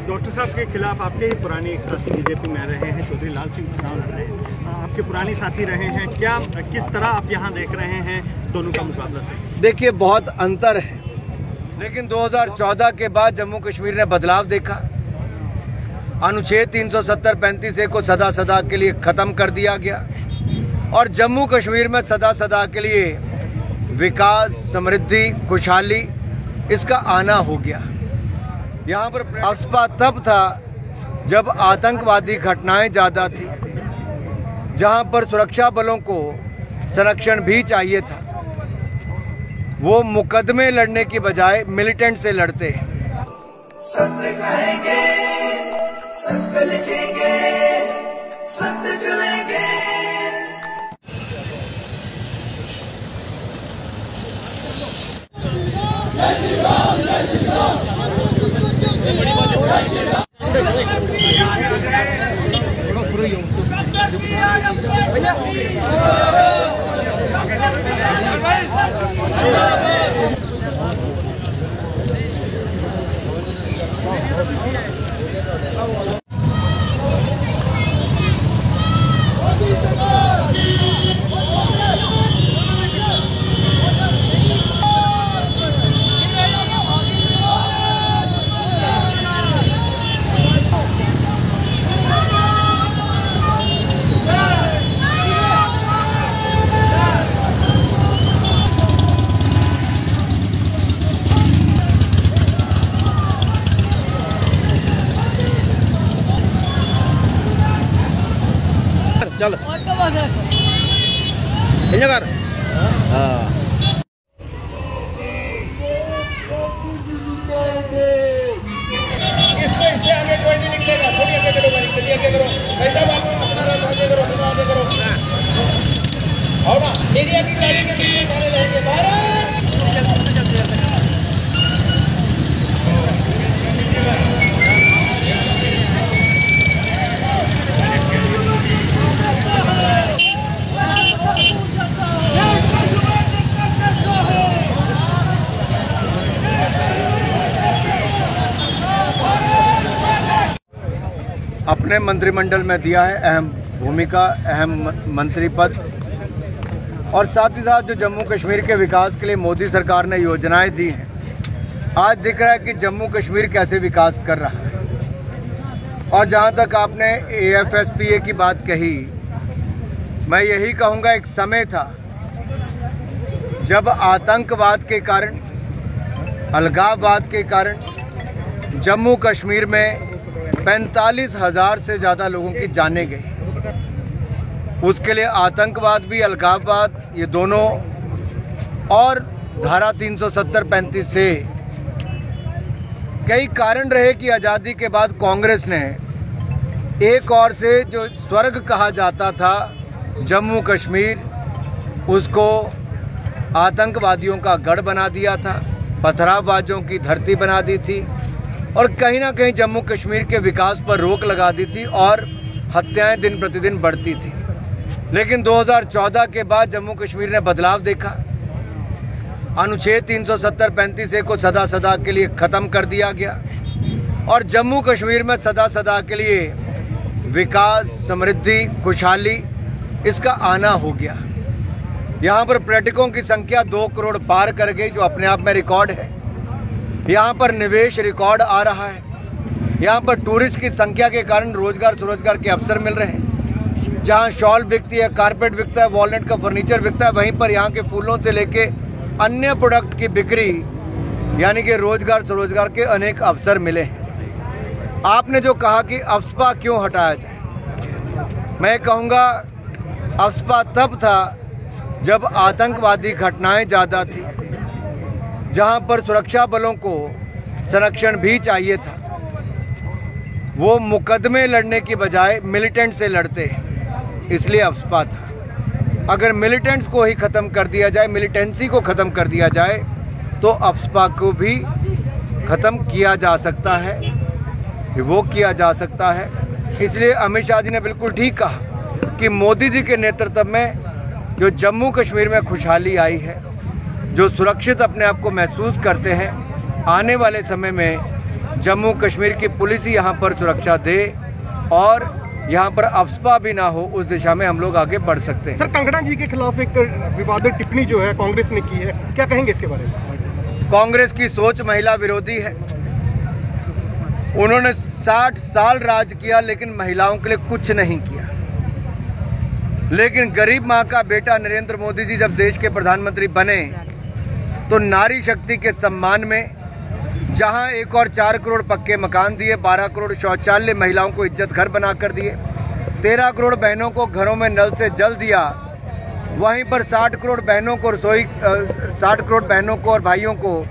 Doctor साहब के खिलाफ आपके ही पुराने एक साथी बीजेपी में रहे हैं, चौधरी लाल सिंह चुनाव लड़ रहे हैं, आपके पुराने साथी रहे हैं, क्या किस तरह आप यहाँ देख रहे हैं दोनों का मुकाबला? देखिए, बहुत अंतर है, लेकिन 2014 के बाद जम्मू कश्मीर ने बदलाव देखा। अनुच्छेद 370-35A को सदा सदा के लिए ख़त्म कर दिया गया और जम्मू कश्मीर में सदा सदा के लिए विकास, समृद्धि, खुशहाली इसका आना हो गया। यहाँ पर अफस्पा तब था जब आतंकवादी घटनाएं ज़्यादा थी, जहाँ पर सुरक्षा बलों को संरक्षण भी चाहिए था। वो मुकदमे लड़ने की बजाय मिलिटेंट से लड़ते हैं। सत्य कहेंगे, सत्य लिखेंगे, सत्य चलेंगे। जय श्री राम, जय श्री राम, जय श्री राम। चल कर इससे आगे कोई नहीं निकलेगा। थोड़ी आगे करो, चलिए आगे करो, कैसा बात अपना रहा आगे करो, आगे करो। आओ ना, मेरी अभी गाड़ी के पीछे खड़े रहेंगे। भारत अपने मंत्रिमंडल में दिया है अहम भूमिका, अहम मंत्री पद, और साथ ही साथ जो जम्मू कश्मीर के विकास के लिए मोदी सरकार ने योजनाएं दी हैं, आज दिख रहा है कि जम्मू कश्मीर कैसे विकास कर रहा है। और जहां तक आपने AFSPA की बात कही, मैं यही कहूंगा, एक समय था जब आतंकवाद के कारण, अलगाववाद के कारण जम्मू कश्मीर में 45,000 से ज़्यादा लोगों की जानें गई। उसके लिए आतंकवाद भी, अलगाववाद, ये दोनों, और धारा 370-35 से कई कारण रहे कि आज़ादी के बाद कांग्रेस ने एक और से जो स्वर्ग कहा जाता था जम्मू कश्मीर, उसको आतंकवादियों का गढ़ बना दिया था, पथरावबाजों की धरती बना दी थी और कहीं ना कहीं जम्मू कश्मीर के विकास पर रोक लगा दी थी और हत्याएं दिन प्रतिदिन बढ़ती थी। लेकिन 2014 के बाद जम्मू कश्मीर ने बदलाव देखा। अनुच्छेद 370-35A को सदा सदा के लिए ख़त्म कर दिया गया और जम्मू कश्मीर में सदा सदा के लिए विकास, समृद्धि, खुशहाली इसका आना हो गया। यहाँ पर पर्यटकों की संख्या 2 करोड़ पार कर गई, जो अपने आप में रिकॉर्ड है। यहाँ पर निवेश रिकॉर्ड आ रहा है। यहाँ पर टूरिस्ट की संख्या के कारण रोजगार स्वरोजगार के अवसर मिल रहे हैं। जहाँ शॉल बिकती है, कारपेट बिकता है, वॉलनट का फर्नीचर बिकता है, वहीं पर यहाँ के फूलों से लेके अन्य प्रोडक्ट की बिक्री, यानी कि रोजगार स्वरोजगार के अनेक अवसर मिले हैं। आपने जो कहा कि अफस्पा क्यों हटाया जाए, मैं कहूँगा अफस्पा तब था जब आतंकवादी घटनाएं ज़्यादा थी, जहां पर सुरक्षा बलों को संरक्षण भी चाहिए था। वो मुकदमे लड़ने की बजाय मिलिटेंट से लड़ते हैं, इसलिए अफस्पा था। अगर मिलिटेंट्स को ही ख़त्म कर दिया जाए, मिलिटेंसी को ख़त्म कर दिया जाए, तो अफस्पा को भी ख़त्म किया जा सकता है, वो किया जा सकता है। इसलिए अमित शाह जी ने बिल्कुल ठीक कहा कि मोदी जी के नेतृत्व में जो जम्मू कश्मीर में खुशहाली आई है, जो सुरक्षित अपने आप को महसूस करते हैं, आने वाले समय में जम्मू कश्मीर की पुलिस ही यहाँ पर सुरक्षा दे और यहाँ पर अफस्पा भी ना हो, उस दिशा में हम लोग आगे बढ़ सकते हैं। सर, कांगड़ा जी के खिलाफ एक विवादित टिप्पणी जो है कांग्रेस ने की है, क्या कहेंगे इसके बारे में? कांग्रेस की सोच महिला विरोधी है। उन्होंने 60 साल राज किया लेकिन महिलाओं के लिए कुछ नहीं किया। लेकिन गरीब माँ का बेटा नरेंद्र मोदी जी जब देश के प्रधानमंत्री बने तो नारी शक्ति के सम्मान में जहां एक और 4 करोड़ पक्के मकान दिए, 12 करोड़ शौचालय महिलाओं को इज्जत घर बनाकर दिए, 13 करोड़ बहनों को घरों में नल से जल दिया, वहीं पर 60 करोड़ बहनों को 60 करोड़ बहनों को और भाइयों को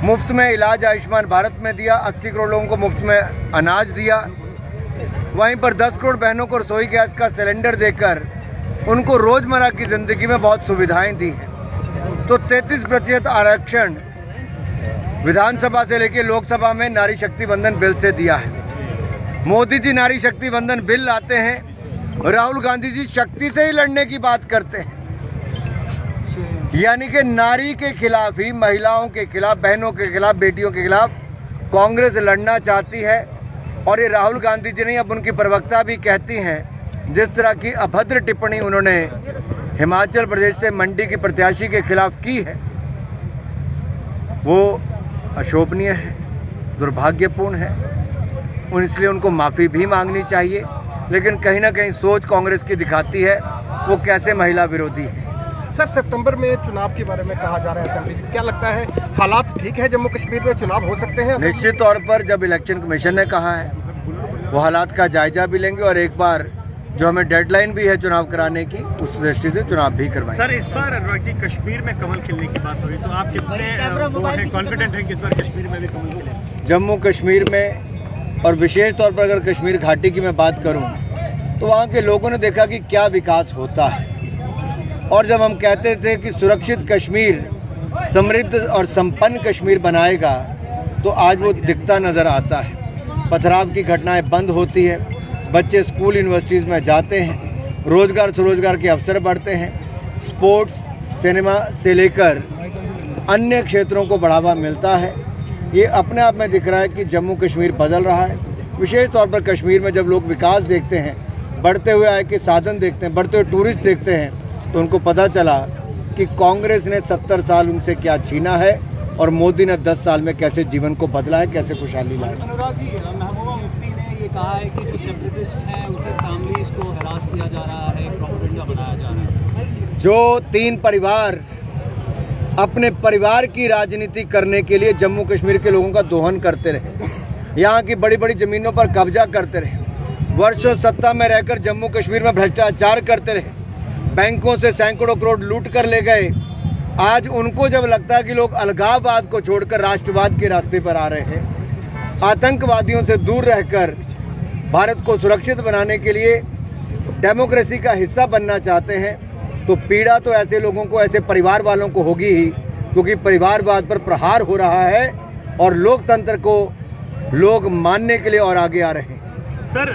मुफ्त में इलाज आयुष्मान भारत में दिया, 80 करोड़ लोगों को मुफ्त में अनाज दिया, वहीं पर 10 करोड़ बहनों को रसोई गैस का सिलेंडर देकर उनको रोजमर्रा की जिंदगी में बहुत सुविधाएं दी हैं। तो 33% आरक्षण विधानसभा से लेकर लोकसभा में नारी शक्ति बंधन बिल से दिया है। मोदी जी नारी शक्ति बंधन बिल लाते हैं, राहुल गांधी जी शक्ति से ही लड़ने की बात करते हैं। यानी कि नारी के खिलाफ ही, महिलाओं के खिलाफ, बहनों के खिलाफ, बेटियों के खिलाफ कांग्रेस लड़ना चाहती है। और ये राहुल गांधी जी नहीं, अब उनकी प्रवक्ता भी कहती हैं, जिस तरह की अभद्र टिप्पणी उन्होंने हिमाचल प्रदेश से मंडी की प्रत्याशी के खिलाफ की है, वो अशोभनीय है, दुर्भाग्यपूर्ण है। और इसलिए उनको माफ़ी भी मांगनी चाहिए। लेकिन कहीं ना कहीं सोच कांग्रेस की दिखाती है वो कैसे महिला विरोधी है। सर, सितंबर में चुनाव के बारे में कहा जा रहा है असेंबली, क्या लगता है हालात ठीक है जम्मू कश्मीर में, चुनाव हो सकते हैं? निश्चित तौर पर जब इलेक्शन कमीशन ने कहा है वो हालात का जायजा भी लेंगे और एक बार जो हमें डेडलाइन भी है चुनाव कराने की, उस दृष्टि से चुनाव भी करवाएंगे। सर, इस बार अनुराग जी कश्मीर में कमल खिलने की बात हो रही, तो आप कितने कॉन्फिडेंट हैं कि इस बार कश्मीर में भी कमल खिले? जम्मू कश्मीर में और विशेष तौर पर अगर कश्मीर घाटी की मैं बात करूं तो वहां के लोगों ने देखा कि क्या विकास होता है। और जब हम कहते थे कि सुरक्षित कश्मीर समृद्ध और संपन्न कश्मीर बनाएगा, तो आज वो दिखता नज़र आता है। पथराव की घटनाएं बंद होती है, बच्चे स्कूल यूनिवर्सिटीज़ में जाते हैं, रोज़गार स्वरोजगार के अवसर बढ़ते हैं, स्पोर्ट्स, सिनेमा से लेकर अन्य क्षेत्रों को बढ़ावा मिलता है। ये अपने आप में दिख रहा है कि जम्मू कश्मीर बदल रहा है। विशेष तौर पर कश्मीर में जब लोग विकास देखते हैं, बढ़ते हुए आय के साधन देखते हैं, बढ़ते हुए टूरिस्ट देखते हैं, तो उनको पता चला कि कांग्रेस ने 70 साल उनसे क्या छीना है और मोदी ने 10 साल में कैसे जीवन को बदला है, कैसे खुशहाली लाई। अनुराग जी, महबूबा मुफ्ती ने ये कहा है कि सेपरेटिस्ट हैं, उनकी फैमिलीज को हरास किया जा रहा है, प्रोपेगेंडा बनाया जा रहा है। जो 3 परिवार अपने परिवार की राजनीति करने के लिए जम्मू कश्मीर के लोगों का दोहन करते रहे, यहाँ की बड़ी बड़ी ज़मीनों पर कब्जा करते रहे, वर्षों सत्ता में रहकर जम्मू कश्मीर में भ्रष्टाचार करते रहे, बैंकों से सैकड़ों करोड़ लूट कर ले गए, आज उनको जब लगता है कि लोग अलगाववाद को छोड़कर राष्ट्रवाद के रास्ते पर आ रहे हैं, आतंकवादियों से दूर रहकर भारत को सुरक्षित बनाने के लिए डेमोक्रेसी का हिस्सा बनना चाहते हैं, तो पीड़ा तो ऐसे लोगों को, ऐसे परिवार वालों को होगी ही, क्योंकि परिवारवाद पर प्रहार हो रहा है और लोकतंत्र को लोग मानने के लिए और आगे आ रहे हैं। सर,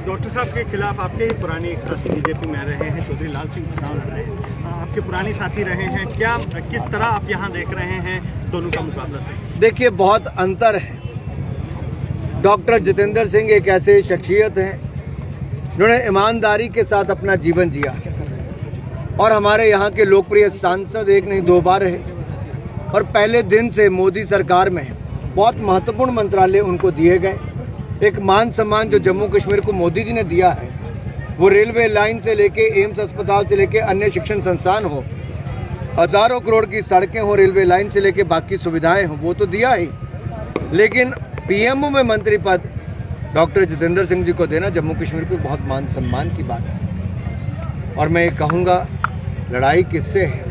डॉक्टर साहब के खिलाफ आपके पुराने एक साथी बीजेपी में रहे हैं, चौधरी लाल सिंह चुनाव लड़ रहे हैं, आपके पुराने साथी रहे हैं, क्या किस तरह आप यहाँ देख रहे हैं दोनों का मुकाबला? देखिए, बहुत अंतर है। डॉक्टर जितेंद्र सिंह एक ऐसे शख्सियत हैं जिन्होंने ईमानदारी के साथ अपना जीवन जिया और हमारे यहाँ के लोकप्रिय सांसद एक नहीं 2 बार रहे और पहले दिन से मोदी सरकार में बहुत महत्वपूर्ण मंत्रालय उनको दिए गए। एक मान सम्मान जो जम्मू कश्मीर को मोदी जी ने दिया है, वो रेलवे लाइन से लेके एम्स अस्पताल से लेके अन्य शिक्षण संस्थान हो, हजारों करोड़ की सड़कें हो, रेलवे लाइन से लेके बाकी सुविधाएं हो, वो तो दिया ही। लेकिन पीएमओ में मंत्री पद डॉक्टर जितेंद्र सिंह जी को देना जम्मू कश्मीर को बहुत मान सम्मान की बात है। और मैं ये कहूँगा, लड़ाई किससे है?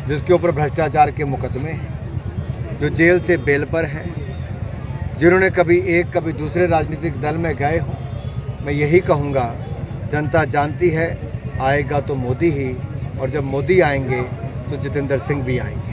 जिसके ऊपर भ्रष्टाचार के मुकदमे हैं, जो जेल से बेल पर हैं, जिन्होंने कभी एक कभी दूसरे राजनीतिक दल में गए हों। मैं यही कहूँगा, जनता जानती है आएगा तो मोदी ही, और जब मोदी आएंगे तो जितेंद्र सिंह भी आएंगे।